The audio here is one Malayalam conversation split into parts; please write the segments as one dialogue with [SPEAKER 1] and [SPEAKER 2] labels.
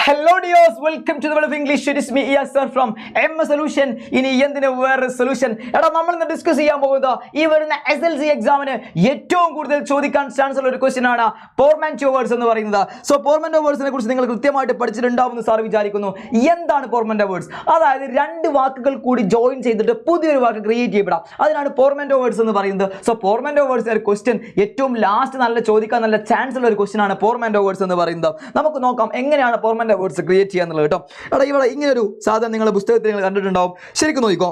[SPEAKER 1] Hello dears, welcome to the world of English. It is me sir from MS Solution. ഇനി എന്തിനു വേറെ സൊല്യൂഷൻ? എടാ നമ്മൾ ഇന്ന് ഡിസ്കസ് ചെയ്യാൻ പോകുന്നത് ഈ വരുന്ന SLC എക്സാമിന് ഏറ്റവും കൂടുതൽ ചോദിക്കാൻ ചാൻസ് ഉള്ള ഒരു ക്വസ്റ്റ്യൻ ആണ് പോർട്ട്മാന്റോ വേർഡ്സ് എന്ന് പറയുന്നത്. സോ പോർട്ട്മാന്റോ വേർഡ്സിനെ കുറിച്ച് നിങ്ങൾ കൃത്യമായിട്ട് പഠിച്ചിട്ടുണ്ടാവുമെന്ന് സാർ വിചാരിക്കുന്നു. എന്താണ് പോർട്ട്മാന്റോ വേർഡ്സ്? അതായത് രണ്ട് വാക്കുകൾ കൂടി ജോയിൻ ചെയ്തിട്ട് പുതിയൊരു വാക്ക് ക്രിയേറ്റ് ചെയ്യപ്പെടാം. അതിനാണ് പോർട്ട്മാന്റോ വേർഡ്സ് എന്ന് പറയുന്നത്. സോ പോർട്ട്മാന്റോ വേർഡ്സ് ഒരു ക്വസ്റ്റ്യൻ ഏറ്റവും ലാസ്റ്റ് നല്ല ചോദിക്കാൻ നല്ല ചാൻസ് ഉള്ള ഒരു ക്വസ്റ്റ്യൻ ആണ് പോർട്ട്മാന്റോ വേർഡ്സ് എന്ന് പറയുന്നത്. നമുക്ക് നോക്കാം എങ്ങനെയാണ് പോർട്ട്മാന്റോ വേർഡ്സ് ക്രിയേറ്റ് ചെയ്യാന്നുള്ളത് കേട്ടോ. എടാ ഇവിടെ ഇങ്ങനൊരു സാധനം നിങ്ങളുടെ പുസ്തകത്തിൽ നിങ്ങൾ കണ്ടിട്ടുണ്ടാവും. ശരിക്കും നോക്കിക്കോ,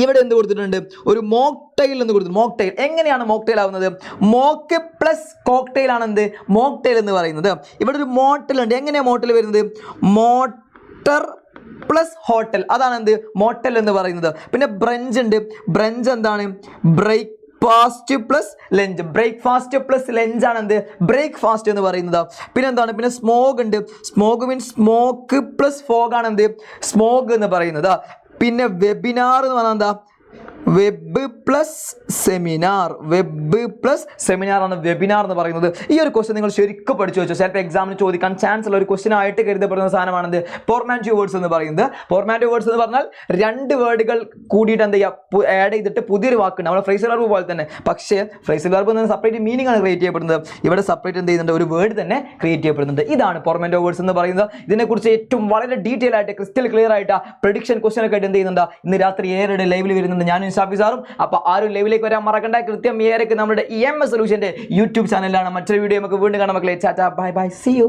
[SPEAKER 1] ഇവിടെ എന്ത് കൊടുത്തിട്ടുണ്ട്? ഒരു മോക്ടെയിൽ എന്ന് കൊടുത്തു. മോക്ടെയിൽ എങ്ങനെയാണ് മോക്ടെയിൽ ആവുന്നത്? മോക്ക് പ്ലസ് കോക്ടെയിൽ ആണ് എന്ത് മോക്ടെയിൽ എന്ന് പറയുന്നത്. ഇവിടെ ഒരു മോട്ടൽ ഉണ്ട്. എങ്ങനെയാണ് മോട്ടൽ വരുന്നത്? മോട്ടർ പ്ലസ് ഹോട്ടൽ, അതാണ് എന്ത് മോട്ടൽ എന്ന് പറയുന്നത്. പിന്നെ ബ്രഞ്ച് ഉണ്ട്. ബ്രഞ്ച് എന്താണ്? Breakfast plus lunch. Breakfast plus lunch ആണ് എന്ത് ബ്രേക്ക്ഫാസ്റ്റ് എന്ന് പറയുന്നത്. പിന്നെ എന്താണ്? പിന്നെ സ്മോഗ് ഉണ്ട്. Smog means smoke plus fog ആണ് എന്ത് സ്മോഗ് എന്ന് പറയുന്നത്. പിന്നെ വെബിനാർ എന്ന് പറഞ്ഞാൽ എന്താ? Web plus seminar. Web plus seminar ആണ് വെബിനാർ എന്ന് പറയുന്നത്. ഈ ഒരു ക്വസ്റ്റ്യൻ നിങ്ങൾ ശരിക്കും പഠിച്ചു വെച്ചോ. ചിലപ്പോൾ എക്സാമിന് ചോദിക്കാൻ ചാൻസ് ഉള്ള ഒരു ക്വസ്റ്റ്യൻ ആയിട്ട് കരുതപ്പെടുന്ന സാധനമാണെന്ത് പോർട്ട്മാന്റോ വേർഡ്സ് എന്ന് പറയുന്നത്. പോർട്ട്മാന്റോ വേർഡ്സ് എന്ന് പറഞ്ഞാൽ രണ്ട് വേർഡുകൾ കൂടിയിട്ട് എന്ത് ചെയ്യുക, ആഡ് ചെയ്തിട്ട് പുതിയൊരു വാക്കുണ്ട്. നമ്മുടെ ഫ്രേസൽ വെർബ് പോലെ തന്നെ, പക്ഷേ ഫ്രേസൽ വെർബ് എന്ന് സെപ്പറേറ്റ് മീനിങ് ആണ് ക്രിയേറ്റ് ചെയ്യപ്പെടുന്നത്. ഇവിടെ സെപ്പറേറ്റ് എന്ത് ചെയ്യുന്നുണ്ട്? ഒരു വേർഡ് തന്നെ ക്രിയേറ്റ് ചെയ്യപ്പെടുന്നുണ്ട്. ഇതാണ് പോർട്ട്മാന്റോ വേർഡ്സ് എന്ന് പറയുന്നത്. ഇതിനെക്കുറിച്ച് ഏറ്റവും വളരെ ഡീറ്റെയിൽ ആയിട്ട് ക്രിസ്റ്റൽ ക്ലിയർ ആയിട്ട് പ്രഡിക്ഷൻ ക്വസ്റ്റ്യൻ ഒക്കെ ആയിട്ട് എന്ത് ചെയ്യുന്നുണ്ട്? ഇന്ന് രാത്രി 7 ലൈവിൽ വരുന്നുണ്ട് ഞാൻ ഷാഫി സാറും. അപ്പോൾ ആ ഒരു ലൈവിലേക്ക് വരാൻ മറക്കണ്ട. കൃത്യം 7 നമ്മുടെ EMS സൊല്യൂഷന്റെ യൂട്യൂബ് ചാനലിലാണ്. മറ്റൊരു വീഡിയോ നമുക്ക് വീണ്ടും കാണാം മക്കളെ. Tata bye bye, see U.